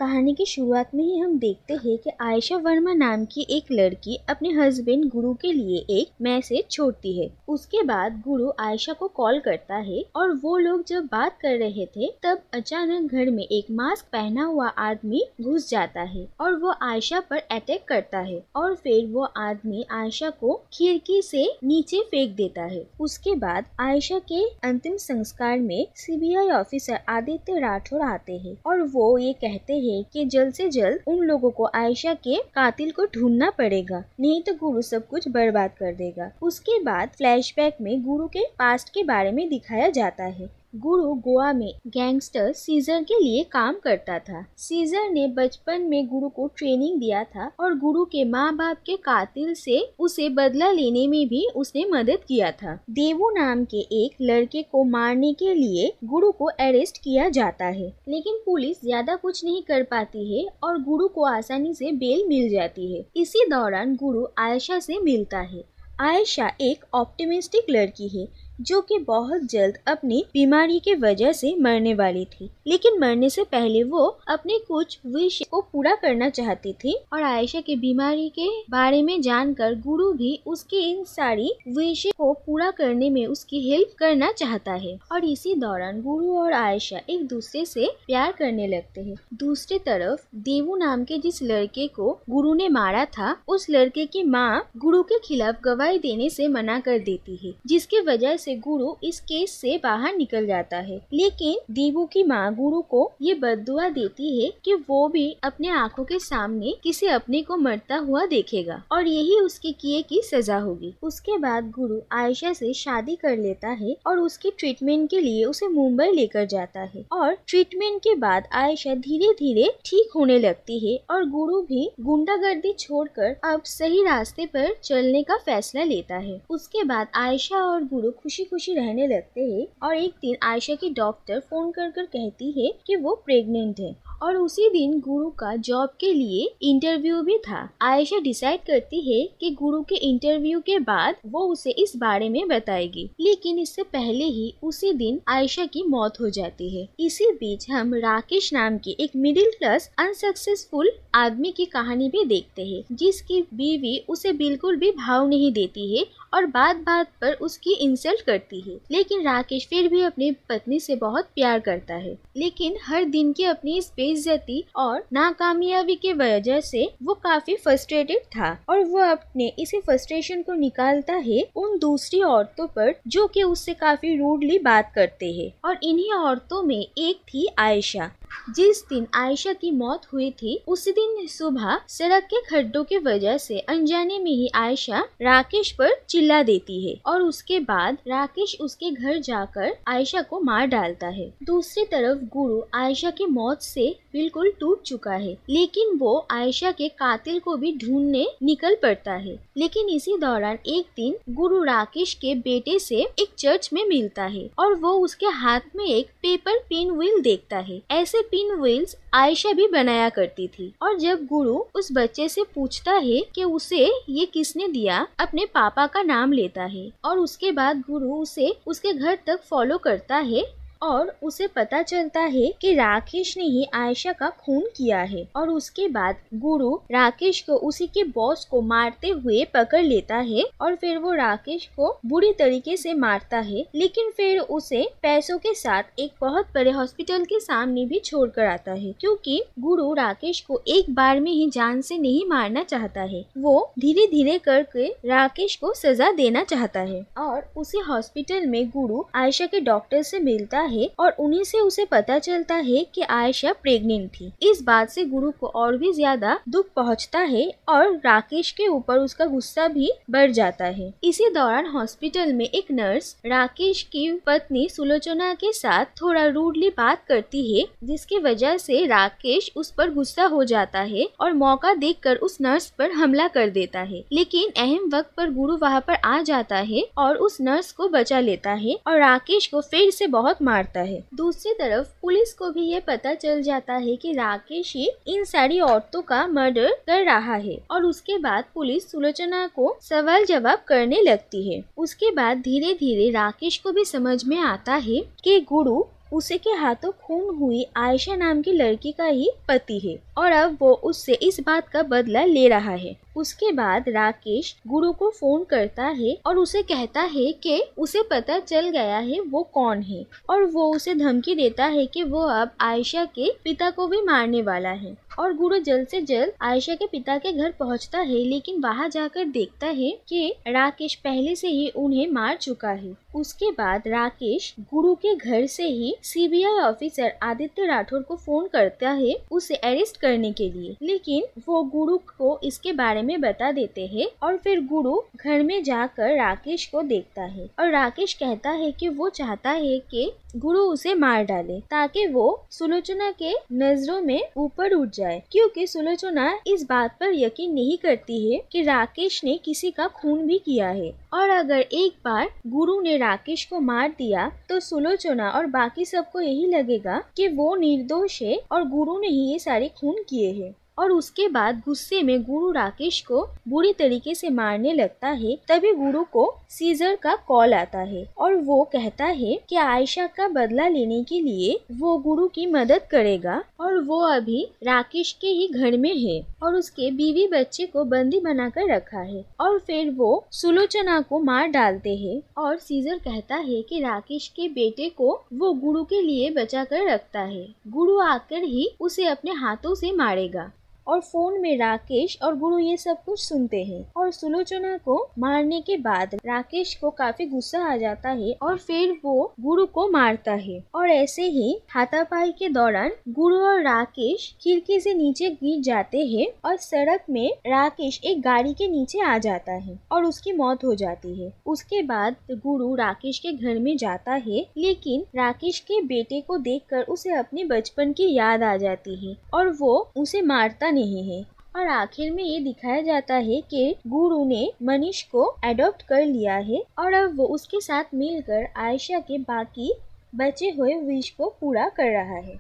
कहानी की शुरुआत में ही हम देखते हैं कि आयशा वर्मा नाम की एक लड़की अपने हस्बैंड गुरु के लिए एक मैसेज छोड़ती है। उसके बाद गुरु आयशा को कॉल करता है और वो लोग जब बात कर रहे थे तब अचानक घर में एक मास्क पहना हुआ आदमी घुस जाता है और वो आयशा पर अटैक करता है और फिर वो आदमी आयशा को खिड़की से नीचे फेंक देता है। उसके बाद आयशा के अंतिम संस्कार में सीबीआई ऑफिसर आदित्य राठौर आते हैं और वो ये कहते हैं कि जल्द से जल्द उन लोगों को आयशा के कातिल को ढूंढना पड़ेगा, नहीं तो गुरु सब कुछ बर्बाद कर देगा। उसके बाद फ्लैशबैक में गुरु के पास्ट के बारे में दिखाया जाता है। गुरु गोवा में गैंगस्टर सीजर के लिए काम करता था। सीजर ने बचपन में गुरु को ट्रेनिंग दिया था और गुरु के माँ बाप के कातिल से उसे बदला लेने में भी उसने मदद किया था। देवू नाम के एक लड़के को मारने के लिए गुरु को अरेस्ट किया जाता है, लेकिन पुलिस ज्यादा कुछ नहीं कर पाती है और गुरु को आसानी से बेल मिल जाती है। इसी दौरान गुरु आयशा से मिलता है। आयशा एक ऑप्टिमिस्टिक लड़की है जो कि बहुत जल्द अपनी बीमारी के वजह से मरने वाली थी, लेकिन मरने से पहले वो अपने कुछ विश को पूरा करना चाहती थी और आयशा की बीमारी के बारे में जानकर गुरु भी उसके इन सारी विश को पूरा करने में उसकी हेल्प करना चाहता है और इसी दौरान गुरु और आयशा एक दूसरे से प्यार करने लगते हैं। दूसरी तरफ देवू नाम के जिस लड़के को गुरु ने मारा था, उस लड़के की माँ गुरु के खिलाफ गवाही देने से मना कर देती है, जिसकी वजह से गुरु इस केस से बाहर निकल जाता है। लेकिन देवू की माँ गुरु को ये बद्दुआ देती है कि वो भी अपने आंखों के सामने किसी अपने को मरता हुआ देखेगा और यही उसके किए की सजा होगी। उसके बाद गुरु आयशा से शादी कर लेता है और उसके ट्रीटमेंट के लिए उसे मुंबई लेकर जाता है और ट्रीटमेंट के बाद आयशा धीरे धीरे ठीक होने लगती है और गुरु भी गुंडागर्दी छोड़कर अब सही रास्ते पर चलने का फैसला लेता है। उसके बाद आयशा और गुरु खुशी खुशी रहने लगते हैं और एक दिन आयशा की डॉक्टर फोन कर कहती है कि वो प्रेग्नेंट है और उसी दिन गुरु का जॉब के लिए इंटरव्यू भी था। आयशा डिसाइड करती है कि गुरु के इंटरव्यू के बाद वो उसे इस बारे में बताएगी, लेकिन इससे पहले ही उसी दिन आयशा की मौत हो जाती है। इसी बीच हम राकेश नाम के एक मिडिल क्लास अनसक्सेसफुल आदमी की कहानी भी देखते हैं, जिसकी बीवी उसे बिल्कुल भी भाव नहीं देती है और बात बात पर उसकी इंसल्ट करती है, लेकिन राकेश फिर भी अपनी पत्नी से बहुत प्यार करता है। लेकिन हर दिन की अपनी इस बेइज्जती और नाकामयाबी की वजह से वो काफी फ्रस्ट्रेटेड था और वो अपने इसी फ्रस्ट्रेशन को निकालता है उन दूसरी औरतों पर जो कि उससे काफी रूडली बात करते हैं और इन्हीं औरतों में एक थी आयशा। जिस दिन आयशा की मौत हुई थी उसी दिन सुबह सड़क के खड्डों की वजह से अनजाने में ही आयशा राकेश पर चिल्ला देती है और उसके बाद राकेश उसके घर जाकर आयशा को मार डालता है। दूसरी तरफ गुरु आयशा की मौत से बिल्कुल टूट चुका है, लेकिन वो आयशा के कातिल को भी ढूंढने निकल पड़ता है। लेकिन इसी दौरान एक दिन गुरु राकेश के बेटे से एक चर्च में मिलता है और वो उसके हाथ में एक पेपर पिन व्हील देखता है। ऐसे पिन व्हील्स आयशा भी बनाया करती थी और जब गुरु उस बच्चे से पूछता है कि उसे ये किसने दिया, अपने पापा का नाम लेता है और उसके बाद गुरु उसे उसके घर तक फॉलो करता है और उसे पता चलता है कि राकेश ने ही आयशा का खून किया है और उसके बाद गुरु राकेश को उसी के बॉस को मारते हुए पकड़ लेता है और फिर वो राकेश को बुरी तरीके से मारता है, लेकिन फिर उसे पैसों के साथ एक बहुत बड़े हॉस्पिटल के सामने भी छोड़कर आता है, क्योंकि गुरु राकेश को एक बार में ही जान से नहीं मारना चाहता है। वो धीरे धीरे करके राकेश को सजा देना चाहता है और उसी हॉस्पिटल में गुरु आयशा के डॉक्टर से मिलता है और उन्हीं से उसे पता चलता है कि आयशा प्रेग्नेंट थी। इस बात से गुरु को और भी ज्यादा दुख पहुंचता है और राकेश के ऊपर उसका गुस्सा भी बढ़ जाता है। इसी दौरान हॉस्पिटल में एक नर्स राकेश की पत्नी सुलोचना के साथ थोड़ा रूडली बात करती है, जिसकी वजह से राकेश उस पर गुस्सा हो जाता है और मौका देखकर उस नर्स पर हमला कर देता है। लेकिन अहम वक्त पर गुरु वहाँ पर आ जाता है और उस नर्स को बचा लेता है और राकेश को फिर से बहुत मारता है। दूसरी तरफ पुलिस को भी ये पता चल जाता है कि राकेश ही इन सारी औरतों का मर्डर कर रहा है और उसके बाद पुलिस सुलोचना को सवाल जवाब करने लगती है। उसके बाद धीरे धीरे राकेश को भी समझ में आता है कि गुरु उसी के हाथों खून हुई आयशा नाम की लड़की का ही पति है और अब वो उससे इस बात का बदला ले रहा है। उसके बाद राकेश गुरु को फोन करता है और उसे कहता है कि उसे पता चल गया है वो कौन है और वो उसे धमकी देता है कि वो अब आयशा के पिता को भी मारने वाला है। और गुरु जल्द से जल्द आयशा के पिता के घर पहुंचता है, लेकिन वहां जाकर देखता है कि राकेश पहले से ही उन्हें मार चुका है। उसके बाद राकेश गुरु के घर से ही सीबीआई ऑफिसर आदित्य राठौर को फोन करता है उसे अरेस्ट करने के लिए, लेकिन वो गुरु को इसके बारे में बता देते हैं और फिर गुरु घर में जाकर राकेश को देखता है और राकेश कहता है कि वो चाहता है कि गुरु उसे मार डाले ताकि वो सुलोचना के नजरों में ऊपर उठ जाए, क्योंकि सुलोचना इस बात पर यकीन नहीं करती है कि राकेश ने किसी का खून भी किया है और अगर एक बार गुरु ने राकेश को मार दिया तो सुलोचना और बाकी सबको यही लगेगा कि वो निर्दोष है और गुरु ने ही ये सारे खून किए हैं। और उसके बाद गुस्से में गुरु राकेश को बुरी तरीके से मारने लगता है। तभी गुरु को सीजर का कॉल आता है और वो कहता है कि आयशा का बदला लेने के लिए वो गुरु की मदद करेगा और वो अभी राकेश के ही घर में है और उसके बीवी बच्चे को बंदी बनाकर रखा है और फिर वो सुलोचना को मार डालते हैं और सीजर कहता है कि राकेश के बेटे को वो गुरु के लिए बचा कर रखता है, गुरु आकर ही उसे अपने हाथों से मारेगा। और फोन में राकेश और गुरु ये सब कुछ सुनते हैं और सुलोचना को मारने के बाद राकेश को काफी गुस्सा आ जाता है और फिर वो गुरु को मारता है। और ऐसे ही हाथापाई के दौरान गुरु और राकेश खिड़की से नीचे गिर जाते हैं और सड़क में राकेश एक गाड़ी के नीचे आ जाता है और उसकी मौत हो जाती है। उसके बाद गुरु राकेश के घर में जाता है, लेकिन राकेश के बेटे को देखकर उसे अपने बचपन की याद आ जाती है और वो उसे मारता नहीं है। और आखिर में ये दिखाया जाता है कि गुरु ने मनीष को अडॉप्ट कर लिया है और अब वो उसके साथ मिलकर आयशा के बाकी बचे हुए विश को पूरा कर रहा है।